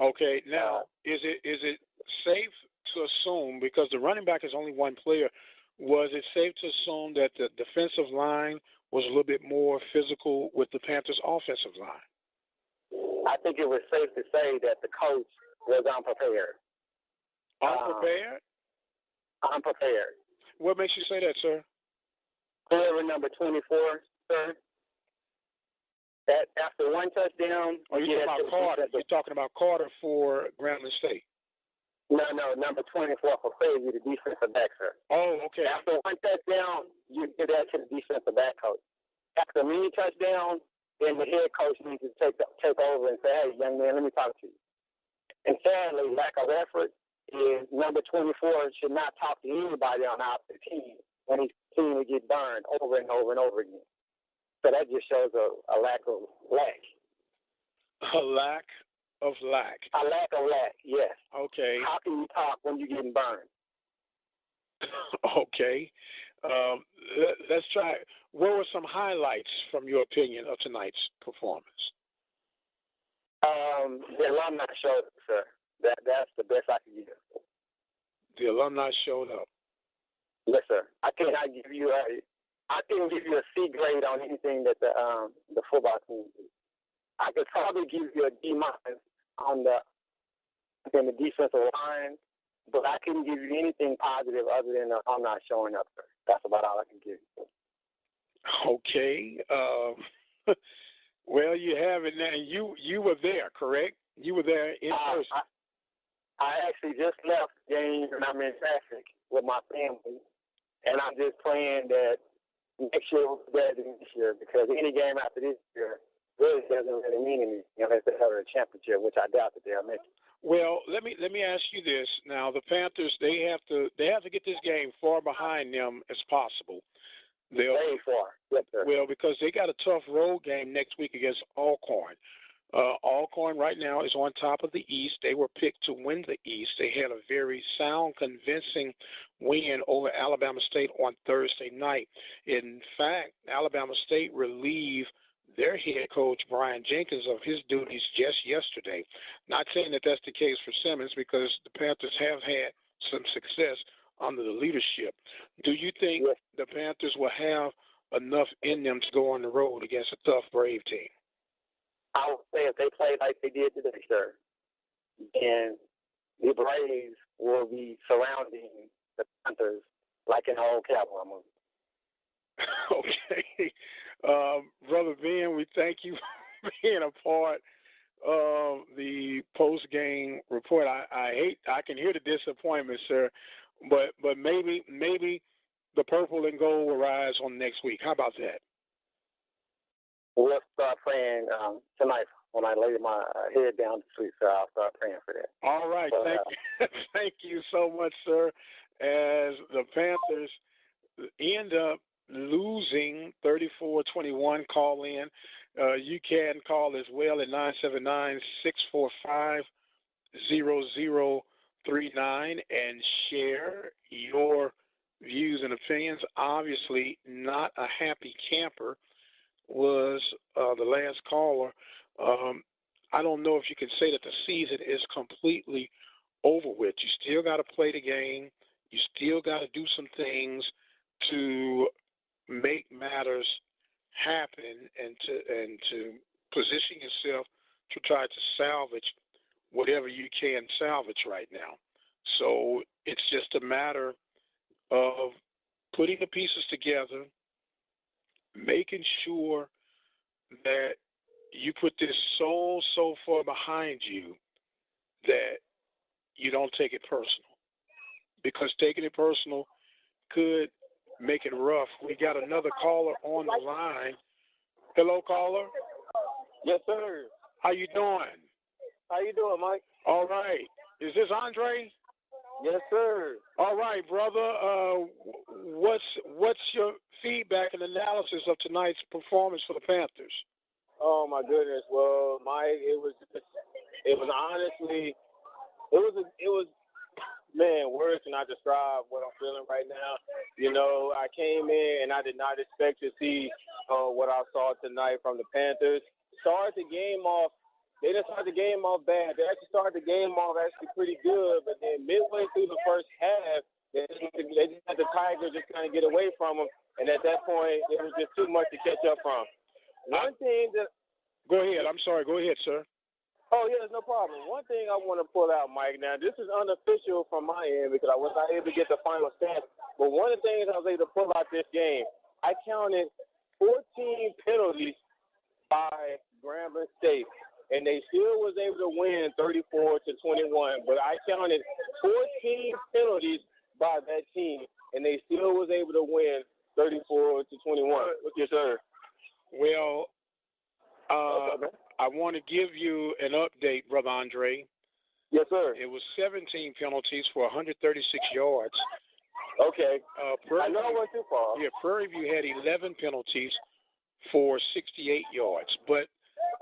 Okay. Now, is it safe to assume, because the running back is only one player, was it safe to assume that the defensive line was a little bit more physical with the Panthers' offensive line? I think it was safe to say that the coach was unprepared. Unprepared? Unprepared. What makes you say that, sir? Whoever number 24, sir. That after one touchdown. You're talking about Carter. You're talking about Carter for Grambling State. No, number 24 for Crazy, the defensive back, sir. Oh, okay. After one touchdown, you give that to the defensive back coach. After a mini touchdown, then the head coach needs to take over and say, hey, young man, let me talk to you. And sadly, lack of effort is number 24 should not talk to anybody on the opposite team when he's team to get burned over and over and over again. So that just shows a lack of lack. A lack of lack. A lack of lack, yes. Okay. How can you talk when you're getting burned? Okay. Let's try. What were some highlights from your opinion of tonight's performance? The alumni showed, sir. That's the best I can give. The alumni showed up. Yes, sir. I couldn't give you a C grade on anything that the football team did. I could probably give you a D- on the defensive line, but I couldn't give you anything positive other than I'm not showing up, sir. That's about all I can give you. Okay. Well, you have it now. You were there, correct? You were there in person. I actually just left the game, and I'm in traffic with my family, and I'm just praying that next year will be better than this year, because any game after this year really doesn't really mean anything unless they have a championship, which I doubt that they'll make it. Well, let me ask you this. Now, the Panthers, they have to get this game far behind them as possible. Very far. Yes, sir. Well, because they got a tough road game next week against Alcorn. Alcorn right now is on top of the East. They were picked to win the East. They had a very sound, convincing win over Alabama State on Thursday night. In fact, Alabama State relieved their head coach, Brian Jenkins, of his duties just yesterday. Not saying that that's the case for Simmons, because the Panthers have had some success under the leadership. Do you think the Panthers will have enough in them to go on the road against a tough Brave team? I would say if they play like they did today, sir, and the Braves will be surrounding the Panthers like an old cowboy movie. Okay. Brother Ben, we thank you for being a part of the post-game report. I can hear the disappointment, sir, but maybe the purple and gold will rise on next week. How about that? We'll start praying tonight when I lay my head down to sleep, so I'll start praying for that. All right. Thank you. Thank you so much, sir. As the Panthers end up losing 34-21, call in. You can call as well at 979-645-0039 and share your views and opinions. Obviously, not a happy camper was the last caller. I don't know if you can say that the season is completely over with. You still got to play the game. You still got to do some things to make matters happen and to position yourself to try to salvage whatever you can salvage right now. So it's just a matter of putting the pieces together, making sure that you put this so far behind you that you don't take it personal, because taking it personal could make it rough. We got another caller on the line. Hello, caller. Yes, sir. How you doing? How you doing, Mike? All right. Is this Andre? Yes, sir. All right, brother. What's your feedback and analysis of tonight's performance for the Panthers? Oh my goodness. Well, Mike, it was honestly, man, words cannot describe what I'm feeling right now. You know, I came in and I did not expect to see what I saw tonight from the Panthers. They didn't start the game off bad. They actually started the game off actually pretty good, but then midway through the first half, they just had the Tigers just kind of get away from them, and at that point, it was just too much to catch up from. One thing that... Go ahead. I'm sorry. Go ahead, sir. Oh, yes, no problem. One thing I want to pull out, Mike, now, this is unofficial from my end because I was not able to get the final stats, but one of the things I was able to pull out this game, I counted 14 penalties by Grambling State, and they still was able to win 34-21, but I counted 14 penalties by that team, and they still was able to win 34-21. Yes, sir. Well, I want to give you an update, Brother Andre. Yes, sir. It was 17 penalties for 136 yards. Okay. I know I went too far. Yeah, Prairie View had 11 penalties for 68 yards. But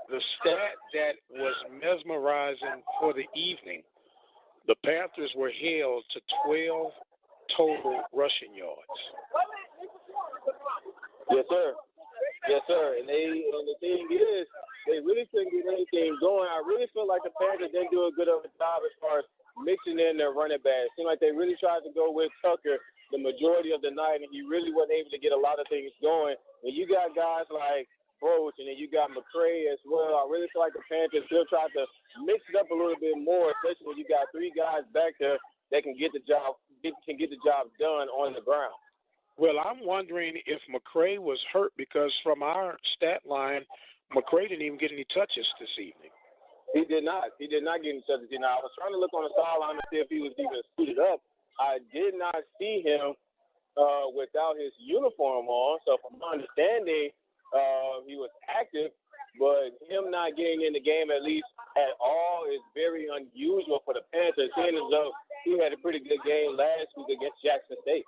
the stat that was mesmerizing for the evening, the Panthers were held to 12 total rushing yards. Yes, sir. Yes, sir. And the thing is, they really couldn't get anything going. I really feel like the Panthers didn't do a good of a job as far as mixing in their running backs. It seemed like they really tried to go with Tucker the majority of the night, and he really wasn't able to get a lot of things going. And you got guys like Roach, and then you got McCray as well. I really feel like the Panthers still tried to mix it up a little bit more, especially when you got three guys back there that can get the job done on the ground. Well, I'm wondering if McCray was hurt, because from our stat line, McCray didn't even get any touches this evening. He did not. He did not get any touches. Now, I was trying to look on the sideline to see if he was even suited up. I did not see him without his uniform on. So from my understanding, he was active, but him not getting in the game at least at all is very unusual for the Panthers, seeing as though he had a pretty good game last week against Jackson State.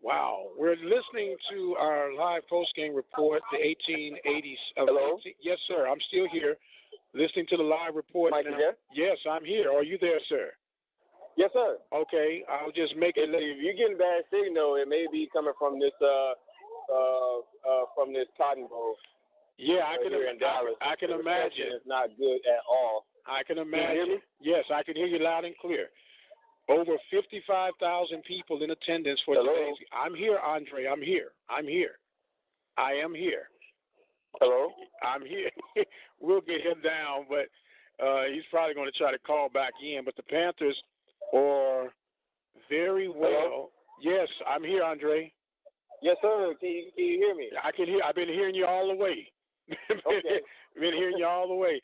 Wow. We're listening to our live post-game report, the 1880s. Hello? Yes, sir. I'm still here listening to the live report. Mike, you there? Yes, I'm here. Are you there, sir? Yes, sir. Okay. I'll just make it. If you're getting bad signal, it may be coming from this Cotton Bowl. Yeah, I can imagine. It's not good at all. I can imagine. Can you hear me? Yes, I can hear you loud and clear. Over 55,000 people in attendance for today's. I'm here, Andre. I'm here. I am here. Hello? I'm here. We'll get him down, but he's probably going to try to call back in. But the Panthers are very well. Hello? Yes, I'm here, Andre. Yes, sir. Can you hear me? I can hear. I've been hearing you all the way. Okay. Been hearing you all the way.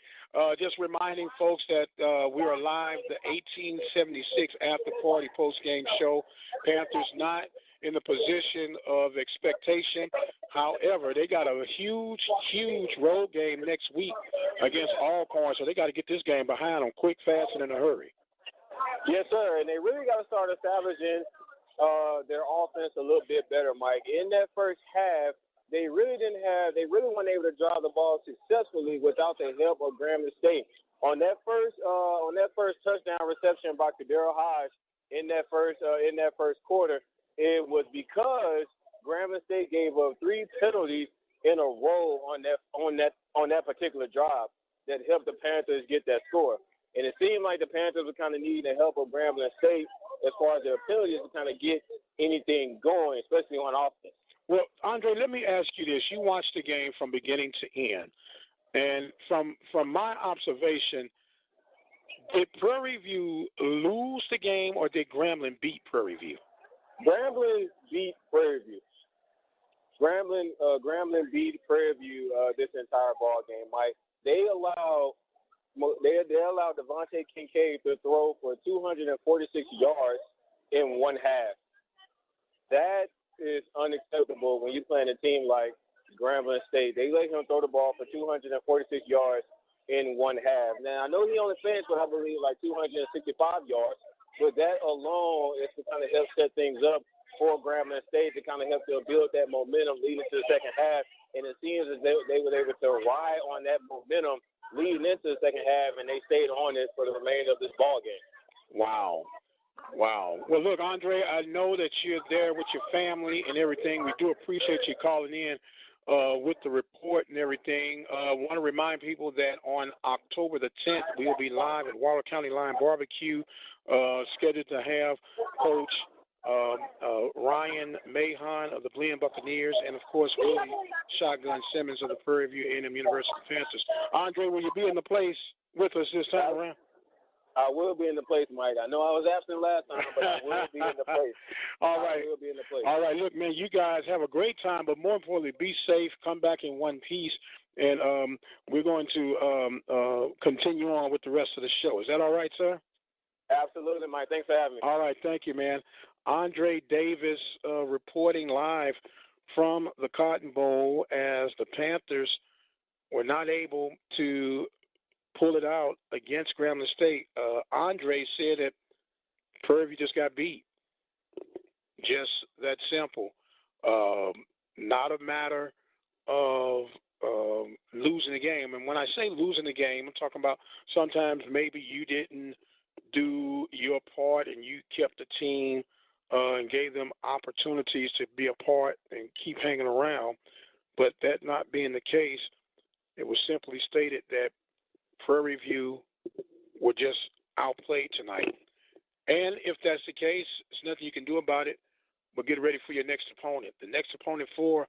Just reminding folks that we are live, the 1876 After Party post-game show. Panthers not in the position of expectation. However, they got a huge road game next week against Alcorn, so they got to get this game behind them quick, fast, and in a hurry. Yes, sir. And they really got to start establishing their offense a little bit better, Mike. In that first half, they really weren't able to drive the ball successfully without the help of Grambling State. On that first touchdown reception by Kadero Hodge in that first quarter, it was because Grambling State gave up 3 penalties in a row on that particular drive that helped the Panthers get that score. And it seemed like the Panthers were kind of needing the help of Grambling State as far as their penalties to kind of get anything going, especially on offense. Well, Andre, let me ask you this. You watched the game from beginning to end. And from my observation, did Prairie View lose the game or did Grambling beat Prairie View? Grambling beat Prairie View. Grambling beat Prairie View this entire ball game, Mike. They allowed Devontae Kincaid to throw for 246 yards in one half. That is unacceptable when you're playing a team like Grambling State. They let him throw the ball for 246 yards in one half. Now, I know he only finished with, I believe, like 265 yards, but that alone is to kind of help set things up for Grambling State to kind of help them build that momentum leading to the second half. And it seems as they were able to ride on that momentum leading into the second half, and they stayed on it for the remainder of this ball game. Wow. Well, look, Andre, I know that you're there with your family and everything. We do appreciate you calling in with the report and everything. I want to remind people that on October the 10th, we will be live at Waller County Line Barbecue, scheduled to have Coach Ryan Mahon of the Bleeing Buccaneers and, of course, Willie Shotgun Simmons of the Prairie View A&M University Panthers. Andre, will you be in the place with us this time around? I will be in the place, Mike. I know I was absent last time, but I will be in the place. All right. I will be in the place. All right. Look, man, you guys have a great time, but more importantly, be safe. Come back in one piece, and we're going to continue on with the rest of the show. Is that all right, sir? Absolutely, Mike. Thanks for having me. All right. Thank you, man. Andre Davis reporting live from the Cotton Bowl as the Panthers were not able to pull it out against Grambling State. Andre said that Prairie View just got beat. Just that simple. Not a matter of losing the game. And when I say losing the game, I'm talking about sometimes maybe you didn't do your part and you kept the team and gave them opportunities to be a part and keep hanging around. But that not being the case, it was simply stated that Prairie View were just outplayed tonight. And if that's the case, there's nothing you can do about it, but get ready for your next opponent. The next opponent for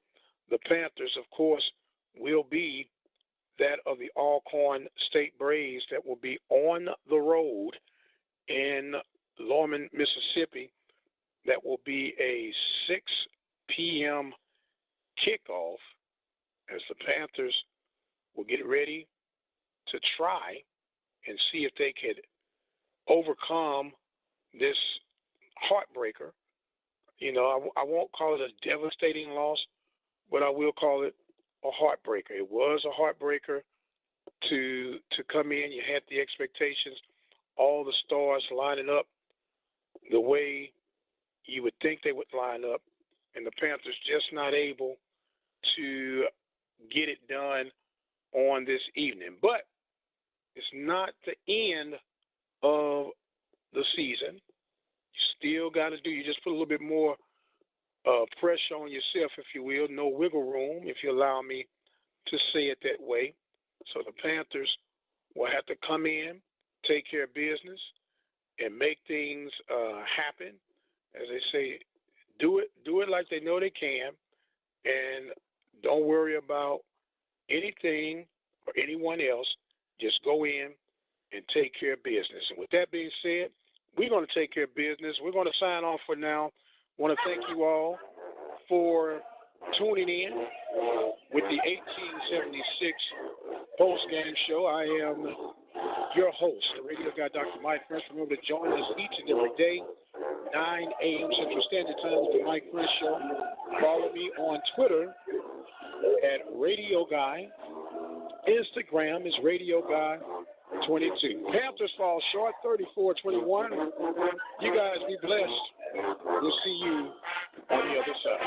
the Panthers, of course, will be that of the Alcorn State Braves that will be on the road in Lorman, Mississippi. That will be a 6 p.m. kickoff as the Panthers will get ready to try and see if they could overcome this heartbreaker. You know, I won't call it a devastating loss, but I will call it a heartbreaker. It was a heartbreaker to come in. You had the expectations, all the stars lining up the way you would think they would line up, and the Panthers just not able to get it done on this evening. But it's not the end of the season. You still got to you just put a little bit more pressure on yourself, if you will, no wiggle room, if you allow me to say it that way. So the Panthers will have to come in, take care of business, and make things happen. As they say, do it like they know they can, and don't worry about anything or anyone else. Just go in and take care of business. And with that being said, we're going to take care of business. We're going to sign off for now. I want to thank you all for tuning in with the 1876 post-game show. I am your host, the radio guy, Dr. Mike Prince. Remember to join us each and every day, 9 a.m. Central Standard Time with the Mike Prince Show. Follow me on Twitter at Radio Guy. Instagram is Radio Guy 22. Panthers fall short, 34-21. You guys be blessed. We'll see you on the other side.